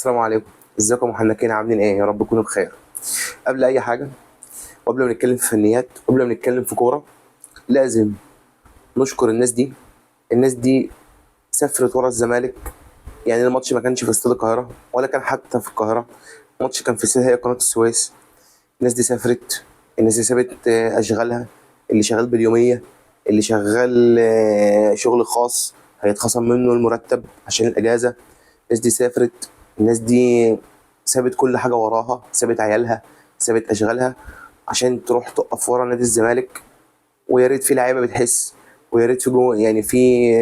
السلام عليكم. ازيكم يا محنكين؟ عاملين ايه؟ يا رب تكونوا بخير. قبل اي حاجه، وقبل ما نتكلم في فنيات، وقبل ما نتكلم في كوره، لازم نشكر الناس دي. الناس دي سافرت ورا الزمالك. يعني الماتش ما كانش في استاد القاهره ولا كان حتى في القاهره، الماتش كان في هي قناه السويس. الناس دي سافرت، الناس دي سابت اشغالها، اللي شغال باليوميه، اللي شغال شغل خاص هيتخصم منه المرتب عشان الاجازه. الناس دي سافرت، الناس دي سابت كل حاجه وراها، سابت عيالها، سابت اشغالها عشان تروح تقف ورا نادي الزمالك. ويا ريت في لعيبه بتحس، ويا ريت في جوه يعني في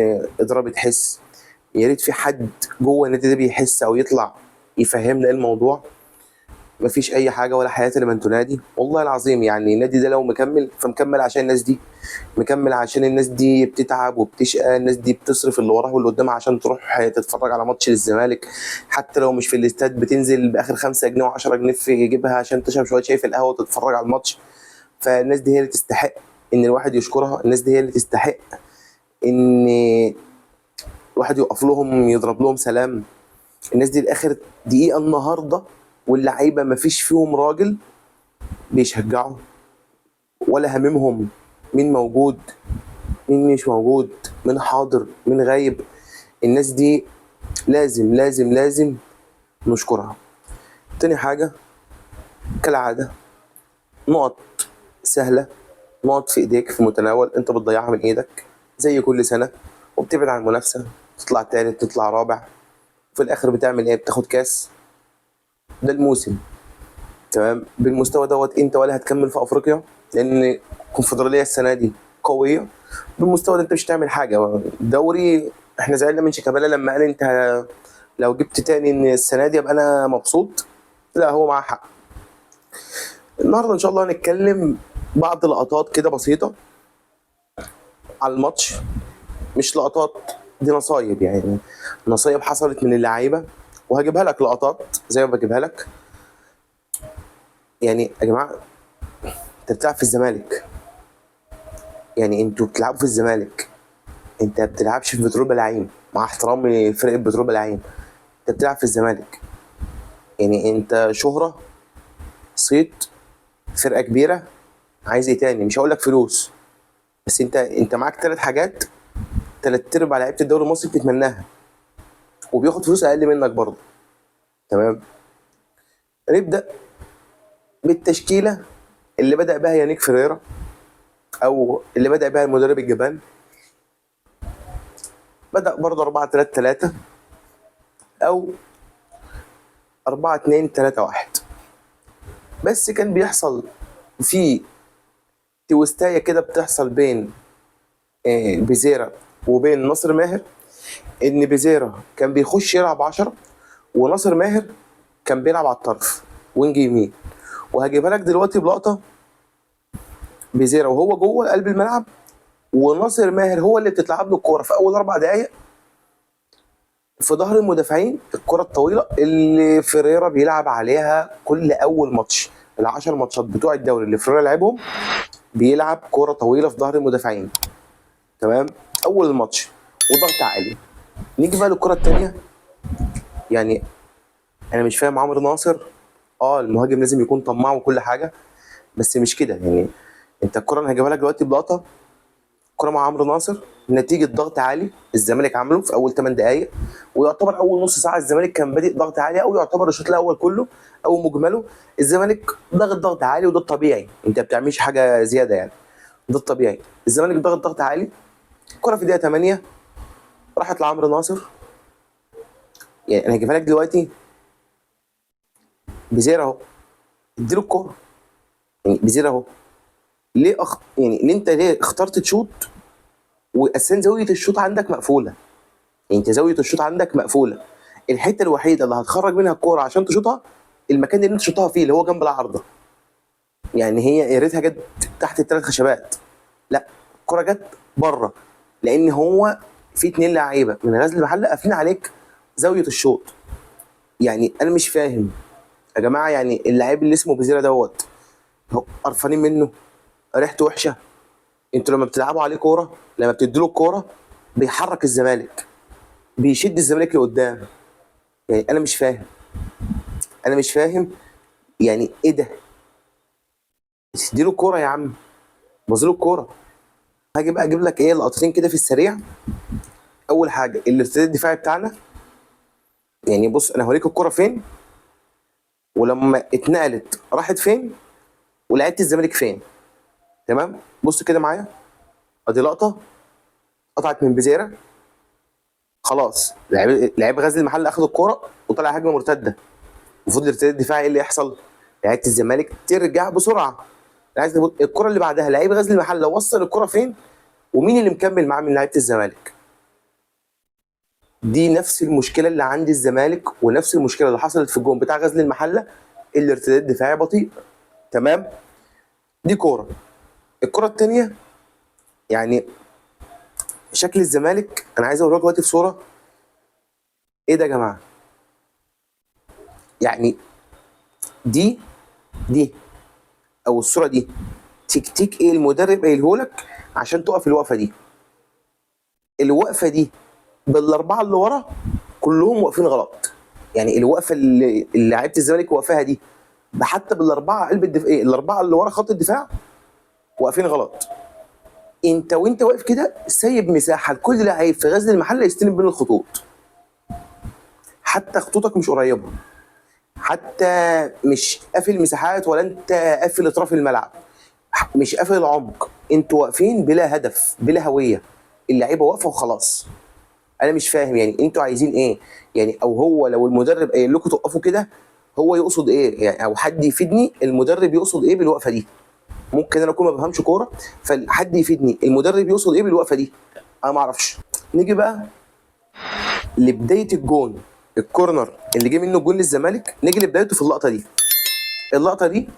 اداره بتحس، يا ريت في حد جوه النادي ده بيحس او يطلع يفهمنا ايه الموضوع. مفيش اي حاجه ولا حياه لمن تنادي، والله العظيم. يعني النادي ده لو مكمل فمكمل عشان الناس دي، مكمل عشان الناس دي بتتعب وبتشقى، الناس دي بتصرف اللي وراها واللي قدامها عشان تروح تتفرج على ماتش للزمالك. حتى لو مش في الاستاد بتنزل باخر 5 جنيه و10 جنيه في جيبها عشان تشرب شويه شاي في القهوه وتتفرج على الماتش. فالناس دي هي اللي تستحق ان الواحد يشكرها، الناس دي هي اللي تستحق ان الواحد يقف لهم يضرب لهم سلام. الناس دي لاخر دقيقه النهارده، واللعيبه مفيش فيهم راجل بيشجعوا ولا هممهم مين موجود مين مش موجود، مين حاضر مين غايب. الناس دي لازم لازم لازم نشكرها. تاني حاجة، كالعادة، نقط سهلة، نقط في ايديك في متناول، انت بتضيعها من ايدك زي كل سنة، وبتبعد عن المنافسة، تطلع تالت تطلع رابع، وفي الاخر بتعمل ايه؟ بتاخد كاس. ده الموسم. تمام، بالمستوى دوت انت ولا هتكمل في افريقيا، لان الكونفدرالية السنة دي قوية. بالمستوى ده انت مش هتعمل حاجة. دوري، احنا زعلنا من شيكابالا لما قال انت لو جبت تاني ان السنة دي ابقى انا مبسوط. لا، هو معاه حق. النهارده ان شاء الله هنتكلم بعض لقطات كده بسيطة على الماتش. مش لقطات، دي نصايب، يعني نصايب حصلت من اللعيبة، وهجيبها لك لقطات زي ما بجيبها لك. يعني يا جماعة، انت بتلعب في الزمالك، يعني انتوا بتلعبوا في الزمالك، انت بتلعبش في بترول بلاعين، مع احترامي فرقة بترول بلاعين. انت بتلعب في الزمالك، يعني انت شهرة، صيت، فرقة كبيرة. عايز ايه تاني؟ مش هقول لك فلوس، بس انت معاك 3 حاجات، 3/4 لعيبة الدوري المصري بتتمناها، وبياخد فلوس اقل منك برضه. تمام، نبدأ بالتشكيلة اللي بدأ بها يانيك فريرا، او اللي بدأ بها المدرب الجبان. بدأ برضه 4-3-3 او 4-2-3-1. بس كان بيحصل في تويستاية كده بتحصل بين بيزيرا وبين ناصر ماهر، ان بيزيرا كان بيخش يلعب 10، وناصر ماهر كان بيلعب على الطرف وينج يمين. وهجيبها لك دلوقتي بلقطه، بيزيرا وهو جوه قلب الملعب، وناصر ماهر هو اللي بتتلعب له الكوره في اول 4 دقائق في ظهر المدافعين، الكره الطويله اللي فيريرا بيلعب عليها كل اول ماتش. ال10 ماتشات بتوع الدوري اللي فيريرا لعبهم بيلعب كوره طويله في ظهر المدافعين. تمام، اول الماتش وضغط عالي. نيجي بقى للكره الثانيه. يعني انا مش فاهم عمرو ناصر. المهاجم لازم يكون طماع وكل حاجه، بس مش كده. يعني انت الكره انا هجيبها لك دلوقتي بلقطه، كره مع عمرو ناصر نتيجه ضغط عالي الزمالك عمله في اول 8 دقائق، ويعتبر اول نص ساعه الزمالك كان بادئ ضغط عالي، او يعتبر الشوط الاول كله او مجمله الزمالك ضغط عالي، وده الطبيعي، انت ما بتعملش حاجه زياده يعني. ده الطبيعي، الزمالك ضغط عالي. الكره في دقيقه 8 راحت لعمرو ناصر. يعني انا هجيبها لك دلوقتي، بزيرة اهو، اديله الكوره. يعني بزيرة اهو، ليه يعني ليه انت ليه اخترت تشوط واساسا زاويه الشوط عندك مقفوله؟ يعني انت زاويه الشوط عندك مقفوله، الحته الوحيده اللي هتخرج منها الكوره عشان تشوطها المكان اللي انت شوطها فيه اللي هو جنب العارضه. يعني هي يا ريتها جت تحت ال3 خشبات، لا، الكوره جت بره، لان هو في 2 لعيبه من غزل المحله قافلين عليك زاويه الشوط. يعني انا مش فاهم يا جماعه، يعني اللعيب اللي اسمه بزيرة دوت قرفانين منه، ريحته وحشه. انتوا لما بتلعبوا عليه كوره، لما بتديله الكوره بيحرك الزمالك، بيشد الزمالك لقدام. يعني انا مش فاهم. انا مش فاهم يعني ايه ده؟ اديله الكوره يا عم، بظله الكوره. هاجي بقى اجيب لك ايه لقطتين كده في السريع. اول حاجه الارتداد الدفاعي بتاعنا، يعني بص انا هوريك الكوره فين، ولما اتنقلت راحت فين، ولعيبه الزمالك فين. تمام، بص كده معايا، ادي لقطه قطعت من بزيره، خلاص لعيب غزل المحله اخد الكوره وطلع هجمه مرتده. المفروض الارتداد الدفاعي ايه اللي يحصل؟ لعيبه الزمالك ترجع بسرعه. عايز الكره اللي بعدها لعيب غزل المحله وصل الكره فين، ومين اللي مكمل معاه من لعيبه الزمالك؟ دي نفس المشكله اللي عند الزمالك ونفس المشكله اللي حصلت في الجون بتاع غزل المحله، الارتداد الدفاعي بطيء. تمام، دي كوره. الكره الثانيه، يعني شكل الزمالك انا عايز اوريك دلوقتي في صوره. ايه ده يا جماعه؟ يعني دي او الصوره دي تكتيك ايه المدرب قايله لك عشان تقف الوقفه دي؟ الوقفه دي بالاربعه اللي ورا كلهم واقفين غلط. يعني الوقفه اللي لعيبه الزمالك واقفاها دي، حتى بالاربعه قلب الدفاع، ايه الاربعه اللي ورا خط الدفاع واقفين غلط. انت وانت واقف كده سايب مساحه لكل لعيب في غزل المحله يستلم بين الخطوط، حتى خطوطك مش قريبه، حتى مش قافل مساحات ولا انت قافل اطراف الملعب، مش قافل العمق، انتوا واقفين بلا هدف بلا هويه، اللعيبه واقفه وخلاص. انا مش فاهم يعني انتوا عايزين ايه؟ يعني او هو لو المدرب قايل لكم توقفوا كده، هو يقصد ايه يعني؟ او حد يفيدني المدرب يقصد ايه بالوقفه دي؟ ممكن انا اكون ما بفهمش كوره، فحد يفيدني المدرب يقصد ايه بالوقفه دي؟ انا ما اعرفش. نيجي بقى لبدايه الجون، الكورنر اللي جه منه الجون للزمالك، نيجي لبدايته في اللقطه دي. اللقطه دي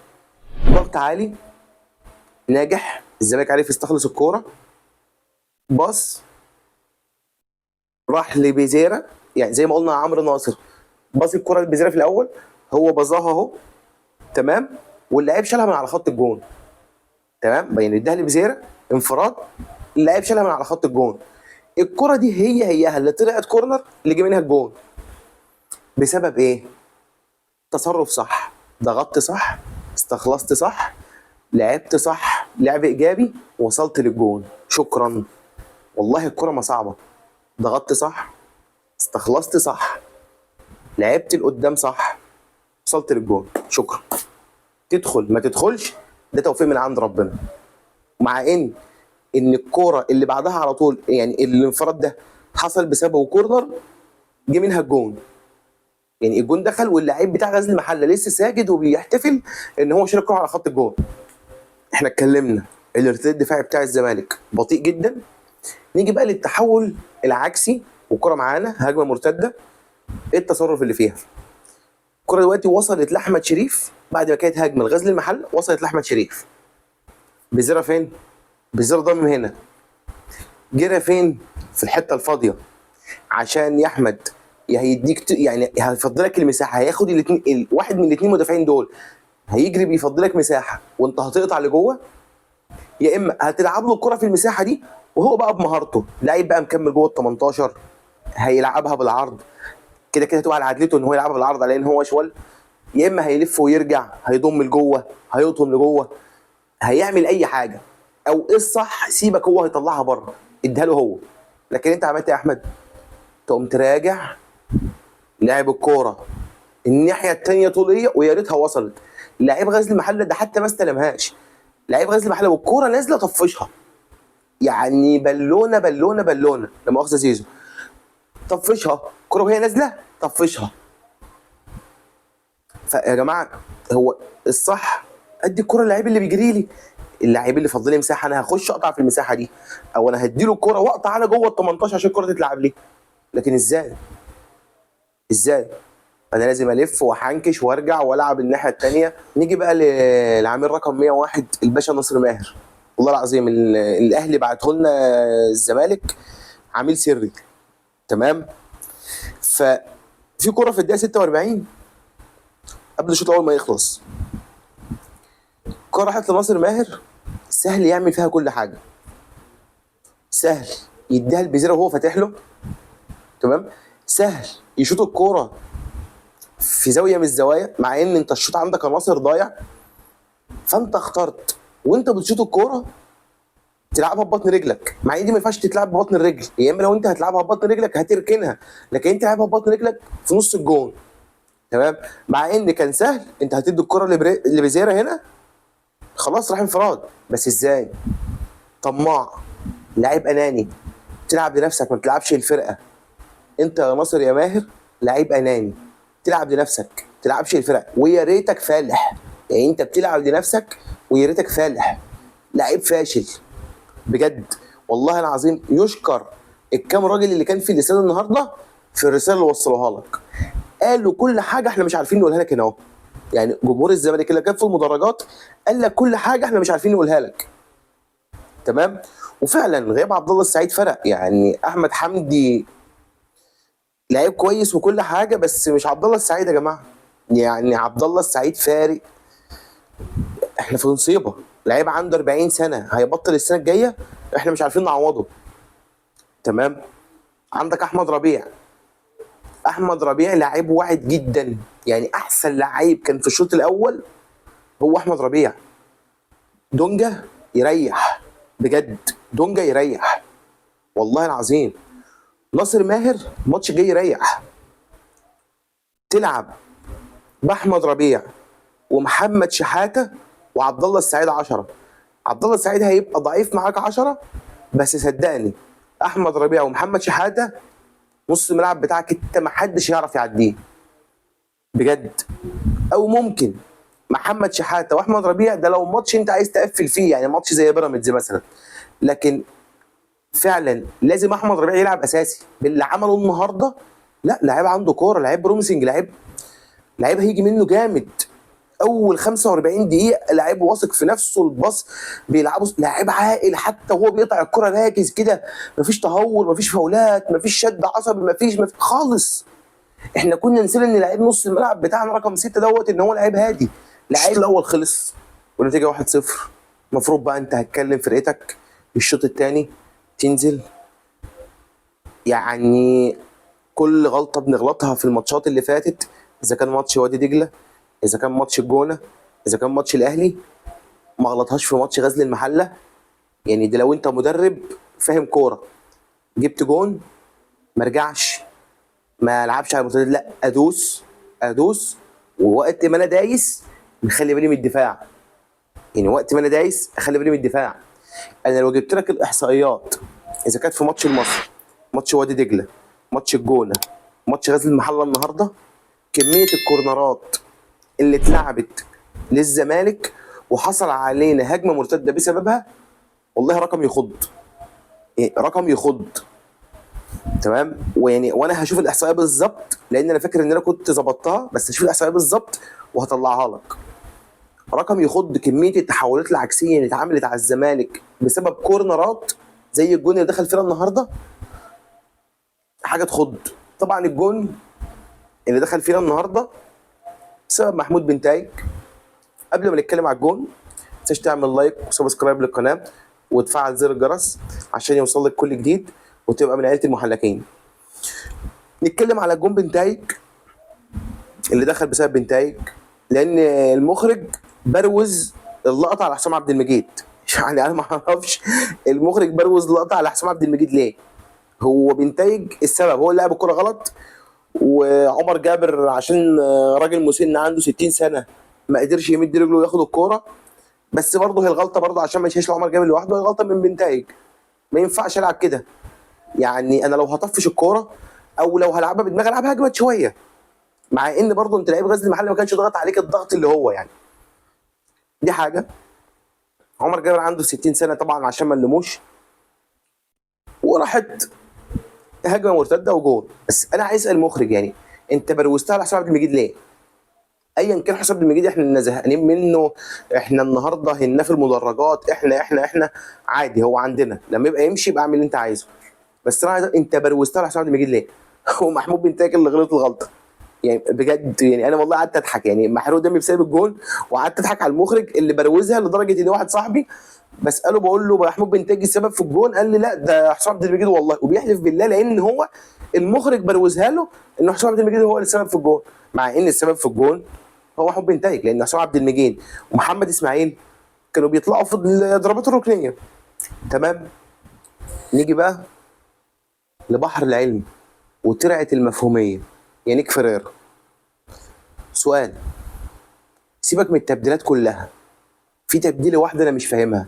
ضغط عالي ناجح، الزمالك عارف يستخلص الكوره، باص راح لبيزيرا، يعني زي ما قلنا عمرو ناصر باص الكره لبيزيرا في الاول، هو بظاها اهو، تمام، واللاعب شالها من على خط الجون. تمام، يعني اداها لبيزيرا انفراد، اللاعب شالها من على خط الجون. الكره دي هيها اللي طلعت كورنر اللي جه منها الجون. بسبب ايه؟ تصرف صح، ضغطت صح، استخلصت صح، لعبت صح، لعب ايجابي، وصلت للجون، شكرا. والله الكره ما صعبه، ضغطت صح، استخلصت صح، لعبت لقدام صح، وصلت للجون، شكرا. تدخل ما تدخلش ده توفيق من عند ربنا. مع ان الكوره اللي بعدها على طول، يعني الانفراد ده حصل بسببه كورنر جه منها الجون، يعني الجون دخل واللاعب بتاع غزل المحله لسه ساجد وبيحتفل ان هو شال الكوره على خط الجون. احنا اتكلمنا الارتداد الدفاعي بتاع الزمالك بطيء جدا. نيجي بقى للتحول العكسي، والكره معانا هجمه مرتده، ايه التصرف اللي فيها؟ الكره دلوقتي وصلت لاحمد شريف بعد ما كانت هجمه لغزل المحله، وصلت لاحمد شريف. بزيرة فين؟ بزيرة ضم هنا، جرى فين؟ في الحته الفاضيه، عشان يا احمد يا هيديك يعني هيفضلك المساحه، هياخد الاثنين، واحد من الاثنين مدافعين دول هيجري بيفضلك مساحه وانت هتقطع لجوه، يا اما هتلعب له الكره في المساحه دي وهو بقى بمهارته لعيب بقى مكمل جوه ال 18 هيلعبها بالعرض، كده كده هتبقى على عدلته ان هو يلعبها بالعرض على ان هو اشول، يا اما هيلف ويرجع هيضم لجوه هيقطم لجوه، هيعمل اي حاجه. او ايه الصح؟ سيبك هو هيطلعها بره، اديها له هو. لكن انت عملت ايه يا احمد؟ تقوم تراجع لاعب الكوره الناحيه الثانيه طوليه ويا ريتها وصلت. لعيب غزل المحله ده حتى ما استلمهاش، لعيب غزل المحله والكوره نازله طفشها، يعني بالونه بالونه بالونه لا مؤاخذه زيزو، طفشها الكوره وهي نازله طفشها. فيا جماعه هو الصح ادي الكوره للعيب اللي بيجري لي، اللاعب اللي فاضل لي مساحه انا هخش اقطع في المساحه دي، او انا هديله الكوره واقطع انا جوه ال 18 عشان الكوره تتلعب لي. لكن ازاي؟ ازاي؟ انا لازم الف واحنكش وارجع والعب الناحيه الثانيه. نيجي بقى للعميل رقم 101 الباشا ناصر ماهر، والله العظيم الاهلي بعته لنا الزمالك عميل سري. تمام، ففي كره في الدقيقه 46 قبل الشوط الاول ما يخلص، الكره راحت لناصر ماهر، سهل يعمل فيها كل حاجه، سهل يديها البزيره وهو فاتح له، تمام، سهل يشوط الكوره في زاويه من الزوايا، مع ان انت الشوط عندك عناصر ضايع، فانت اخترت وانت بتشوط الكوره تلعبها ببطن رجلك، مع ان دي ما ينفعش تتلعب ببطن الرجل، يا اما لو انت هتلعبها ببطن رجلك هتركنها، لكن انت تلعبها ببطن رجلك في نص الجون. تمام، مع ان كان سهل، انت هتدي الكره لبزيرة هنا خلاص راح انفراد، بس ازاي؟ طماع، لعيب اناني، تلعب لنفسك ما بتلعبش الفرقه. انت يا ناصر يا ماهر لعيب اناني، تلعب لنفسك ما تلعبش الفرقه، ويا ريتك فالح. يعني انت بتلعب لنفسك ويا ريتك فالح، لعيب فاشل بجد. والله العظيم يشكر الكام راجل اللي كان في الاستاد النهارده في الرساله اللي وصلوها لك، قالوا كل حاجه احنا مش عارفين نقولها لك هنا اهو. يعني جمهور الزمالك اللي كان في المدرجات قال لك كل حاجه احنا مش عارفين نقولها لك. تمام، وفعلا غياب عبد الله السعيد فرق. يعني احمد حمدي لعيب كويس وكل حاجه، بس مش عبد الله السعيد يا جماعه. يعني عبد الله السعيد فارق، احنا في نصيبه. لعيب عنده 40 سنه هيبطل السنه الجايه، احنا مش عارفين نعوضه. تمام، عندك احمد ربيع. احمد ربيع لعيب واعد جدا، يعني احسن لعيب كان في الشوط الاول هو احمد ربيع. دونجا يريح بجد، دونجا يريح والله العظيم. ناصر ماهر الماتش جاي يريح، تلعب باحمد ربيع ومحمد شحاته وعبد الله السعيد 10. عبد الله السعيد هيبقى ضعيف معاك 10، بس صدقني احمد ربيع ومحمد شحاته نص الملعب بتاعك انت ما حدش يعرف يعديه بجد. او ممكن محمد شحاته واحمد ربيع ده لو ماتش انت عايز تقفل فيه، يعني ماتش زي بيراميدز مثلا، لكن فعلا لازم احمد ربيع يلعب اساسي باللي عمله النهارده. لا لعيب عنده كوره، لعيب بروميسنج، لعيب هيجي منه جامد. اول 45 دقيقه لعيب واثق في نفسه، الباص بيلعبه، لعيب عاقل، حتى وهو بيقطع الكره راكز كده، مفيش تهور، مفيش فاولات، مفيش شد عصبي، مفيش خالص. احنا كنا نسينا ان لعيب نص الملعب بتاعنا رقم 6 دوت ان هو لعيب هادي. الشوط الاول خلص والنتيجه 1-0. المفروض بقى انت هتكلم فرقتك الشوط الثاني تنزل. يعني كل غلطه بنغلطها في الماتشات اللي فاتت، اذا كان ماتش وادي دجله، اذا كان ماتش الجونه، اذا كان ماتش الاهلي، ما غلطهاش في ماتش غزل المحله. يعني ده لو انت مدرب فاهم كوره، جبت جون ما ارجعش، ما العبش على المرتدات، لا ادوس ووقت ما انا دايس نخلي بالي من الدفاع. يعني وقت ما انا دايس اخلي بالي من الدفاع. انا لو جبت لك الاحصائيات، اذا كانت في ماتش المصري، ماتش وادي دجله، ماتش الجونه، ماتش غزل المحله النهارده، كميه الكورنرات اللي اتلعبت للزمالك وحصل علينا هجمه مرتده بسببها، والله رقم يخض، يعني رقم يخض. تمام، ويعني وانا هشوف الاحصائيه بالظبط، لان انا فاكر ان انا كنت ظبطتها، بس هشوف الاحصائيه بالظبط وهطلعها لك. رقم يخض كميه التحولات العكسيه اللي اتعملت على الزمالك بسبب كورنرات زي الجون اللي دخل فينا النهارده، حاجه تخض. طبعا الجون اللي دخل فينا النهارده بسبب محمود بنتايج. قبل ما نتكلم على الجون، ما تنساش تعمل لايك وسبسكرايب للقناه وتفعل زر الجرس عشان يوصل لك كل جديد وتبقى من عيله المحلكين. نتكلم على الجون بنتايج اللي دخل بسبب بنتايج، لان المخرج بروز اللقطه على حسام عبد المجيد. يعني انا ما اعرفش المخرج بروز اللقطه على حسام عبد المجيد ليه. هو بنتايج السبب، هو اللي لعب الكوره غلط، وعمر جابر عشان راجل مسن عنده 60 سنه ما قدرش يمد رجله وياخد الكوره. بس برضه هي الغلطه برضه عشان ما يشيلش عمر جابر لوحده، هي غلطه من بنتايج. ما ينفعش العب كده. يعني انا لو هطفش الكوره او لو هلعبها بدماغي العبها اجمد شويه، مع ان برضه انت لعيب غزل المحله ما كانش ضغط عليك الضغط اللي هو يعني. دي حاجه. عمر جابر عنده 60 سنه طبعا عشان ما نلموش، وراحت هجمه مرتده وجول. بس انا عايز اسال المخرج، يعني انت بروزتها على حسام عبد المجيد ليه؟ ايا كان حسام عبد المجيد احنا زهقانين منه، احنا النهارده هنا في المدرجات، احنا عادي، هو عندنا لما يبقى يمشي يبقى اعمل اللي انت عايزه. بس انا عايز انت بروزتها على حسام عبد المجيد ليه؟ هو محمود بن تاكل اللي غلط الغلطه. يعني بجد، يعني انا والله قعدت اضحك، يعني محروق دمي بسبب الجون، وقعدت اضحك على المخرج اللي بروزها لدرجه ان واحد صاحبي بساله بقول له محمود بنتاجي السبب في الجون، قال لي لا ده حسام عبد المجيد والله، وبيحلف بالله لان هو المخرج بروزها له ان حسام عبد المجيد هو السبب في الجون، مع ان السبب في الجون هو محمود بنتاجي، لان حسام عبد المجيد ومحمد اسماعيل كانوا بيطلعوا في الضربات الركنيه. تمام. نيجي بقى لبحر العلم وترعه المفهوميه، يانيك فريرا. سؤال، سيبك من التبديلات كلها، في تبديله واحده انا مش فاهمها،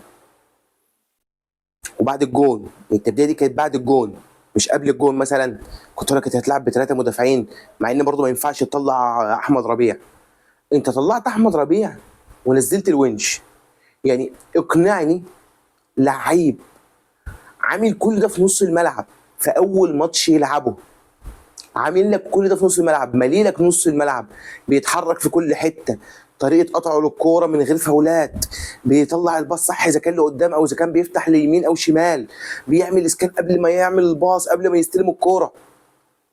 وبعد الجون، التبديله دي كانت بعد الجون مش قبل الجون. مثلا كنت اقول لك كنت هتلعب بثلاثه مدافعين، مع ان برضه ما ينفعش تطلع احمد ربيع، انت طلعت احمد ربيع ونزلت الونش. يعني اقنعني لعيب عامل كل ده في نص الملعب في اول ماتش يلعبه، عامل لك كل ده في نص الملعب، مالي لك نص الملعب، بيتحرك في كل حته، طريقه قطعه للكوره من غير فاولات، بيطلع الباص صح اذا كان لقدام او اذا كان بيفتح ليمين او شمال، بيعمل اسكان قبل ما يعمل الباص، قبل ما يستلم الكوره.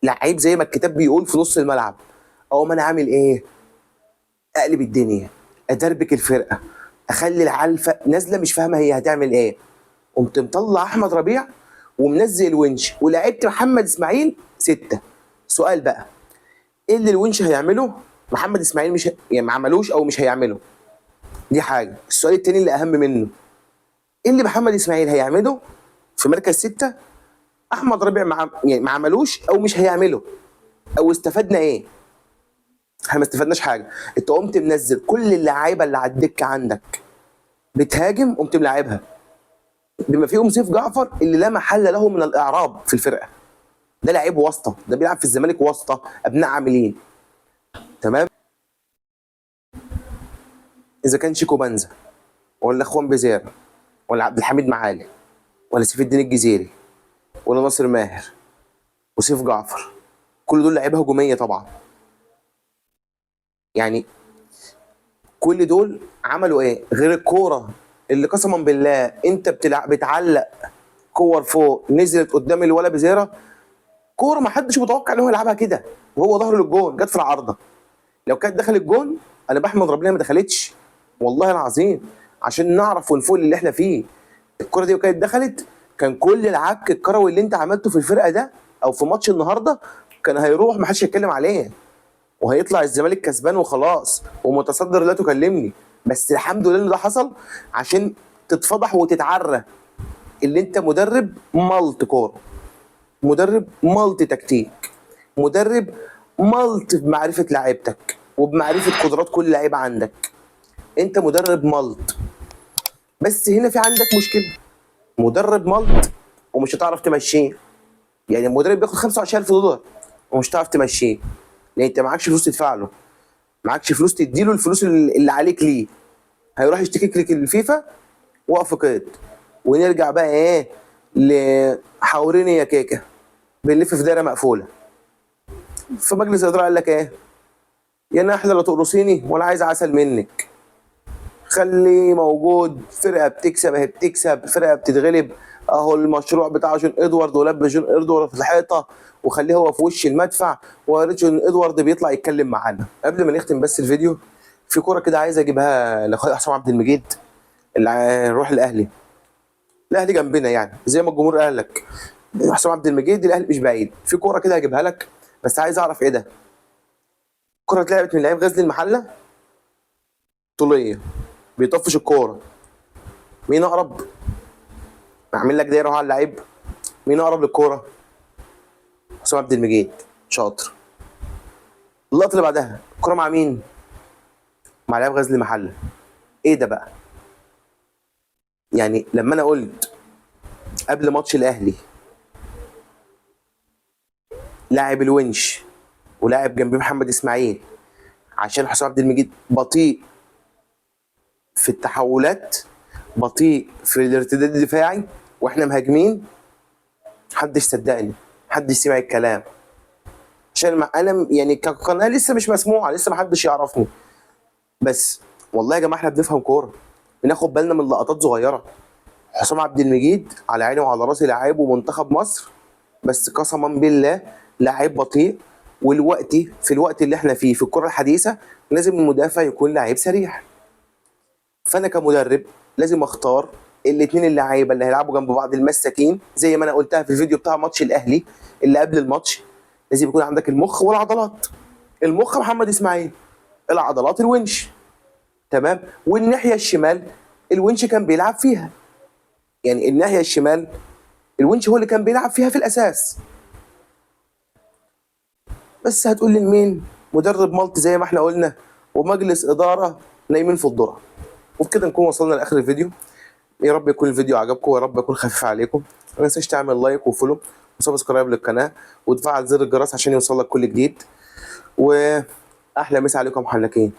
لعيب زي ما الكتاب بيقول في نص الملعب. اقوم انا عامل ايه؟ اقلب الدنيا، ادربك الفرقه، اخلي العيال نازله مش فاهمه هي هتعمل ايه. قمت مطلع احمد ربيع ومنزل الونش ولعبت محمد اسماعيل 6. سؤال بقى، ايه اللي الونش هيعمله محمد اسماعيل مش يعني ما عملوش او مش هيعمله؟ دي حاجه. السؤال التاني اللي اهم منه، ايه اللي محمد اسماعيل هيعمله في مركز 6 احمد ربيع يعني ما عملوش او مش هيعمله؟ او استفدنا ايه؟ احنا ما استفدناش حاجه. انت قمت منزل كل اللعيبه اللي على الدكه عندك بتهاجم، قمت ملاعبها بما فيهم سيف جعفر اللي لا محل له من الاعراب في الفرقه، ده لعيب واسطه، ده بيلعب في الزمالك واسطه ابناء عاملين. تمام. اذا كان شيكو بنزا ولا اخوان بزير ولا عبد الحميد معالي ولا سيف الدين الجزيري ولا ناصر ماهر وسيف جعفر، كل دول لعيبه هجوميه طبعا. يعني كل دول عملوا ايه غير الكوره اللي قسما بالله انت بتعلق كور فوق نزلت قدام الولا بزيره، كوره ما حدش متوقع ان هو يلعبها كده وهو ظهره للجون، جت في العارضه. لو كانت دخل الجون انا بحمد ربنا ما دخلتش والله العظيم، عشان نعرف ونفوق اللي احنا فيه. الكره دي لو كانت دخلت كان كل العك الكروي اللي انت عملته في الفرقه ده او في ماتش النهارده كان هيروح، ما حدش يتكلم عليه، وهيطلع الزمالك كسبان وخلاص ومتصدر لا تكلمني. بس الحمد لله ان ده حصل عشان تتفضح وتتعرى اللي انت مدرب مالت كوره، مدرب مالت تكتيك، مدرب مالت بمعرفه لعيبتك وبمعرفه قدرات كل لعيب عندك، انت مدرب مالت. بس هنا في عندك مشكله، مدرب مالت ومش هتعرف تمشيه. يعني المدرب بياخد 25000 دولار ومش هتعرف تمشيه لان انت معكش فلوس تدفع له، معكش فلوس تديله الفلوس اللي عليك ليه، هيروح يشتكيك لك الفيفا وقف قيد. ونرجع بقى ايه لحوريني يا كيكه، بنلف في دايره مقفوله. فمجلس الاداره قال لك ايه؟ يا نحله لا تقرصيني ولا عايز عسل منك، خليه موجود، فرقه بتكسب اهي بتكسب، فرقه بتتغلب اهو، المشروع بتاع جون ادوارد ولب جون ادوارد في الحيطه وخليه هو في وش المدفع، ويا جون ادوارد بيطلع يتكلم معانا. قبل ما نختم بس الفيديو، في كوره كده عايز اجيبها لاخويا حسام عبد المجيد اللي هيروح الاهلي. الاهلي جنبنا يعني زي ما الجمهور قال لك، حسام عبد المجيد الاهلي مش بعيد. في كوره كده هجيبها لك بس عايز اعرف ايه ده. كوره اتلعبت من لعيب غزل المحله طوليه بيطفش الكوره، مين اقرب؟ اعمل لك دايره على اللعيب، مين اقرب للكوره؟ حسام عبد المجيد شاطر. اللقطه اللي بعدها الكوره مع مين؟ مع لاعب غزل المحله. ايه ده بقى؟ يعني لما انا قلت قبل ماتش الاهلي لاعب الونش ولاعب جنبيه محمد اسماعيل عشان حسام عبد المجيد بطيء في التحولات، بطيء في الارتداد الدفاعي واحنا مهاجمين، محدش صدقني، محدش سمع الكلام. عشان انا يعني كقناه لسه مش مسموعه، لسه محدش يعرفني، بس والله يا جماعه احنا بنفهم كوره، بناخد بالنا من لقطات صغيره. حسام عبد المجيد على عيني وعلى راسي لاعب ومنتخب مصر، بس قسما بالله لاعب بطيء في الوقت اللي احنا فيه في الكره الحديثه لازم المدافع يكون لعيب سريع. فانا كمدرب لازم اختار الاثنين اللعيبه اللي هيلعبوا جنب بعض المساكين، زي ما انا قلتها في الفيديو بتاع ماتش الاهلي اللي قبل الماتش. لازم يكون عندك المخ والعضلات. المخ محمد اسماعيل، العضلات الونش. تمام. والناحيه الشمال الونش كان بيلعب فيها، يعني الناحيه الشمال الونش هو اللي كان بيلعب فيها في الاساس. بس هتقول لي مين؟ مدرب مالتي زي ما احنا قلنا ومجلس اداره نايمين في الذره. وبكده نكون وصلنا لاخر الفيديو. يا رب يكون الفيديو عجبكم ويا رب يكون خفيف عليكم. ما تنساش تعمل لايك وفولو وسبسكرايب للقناه وتفعل زر الجرس عشان يوصلك كل جديد. واحلى مسا عليكم حلاقين.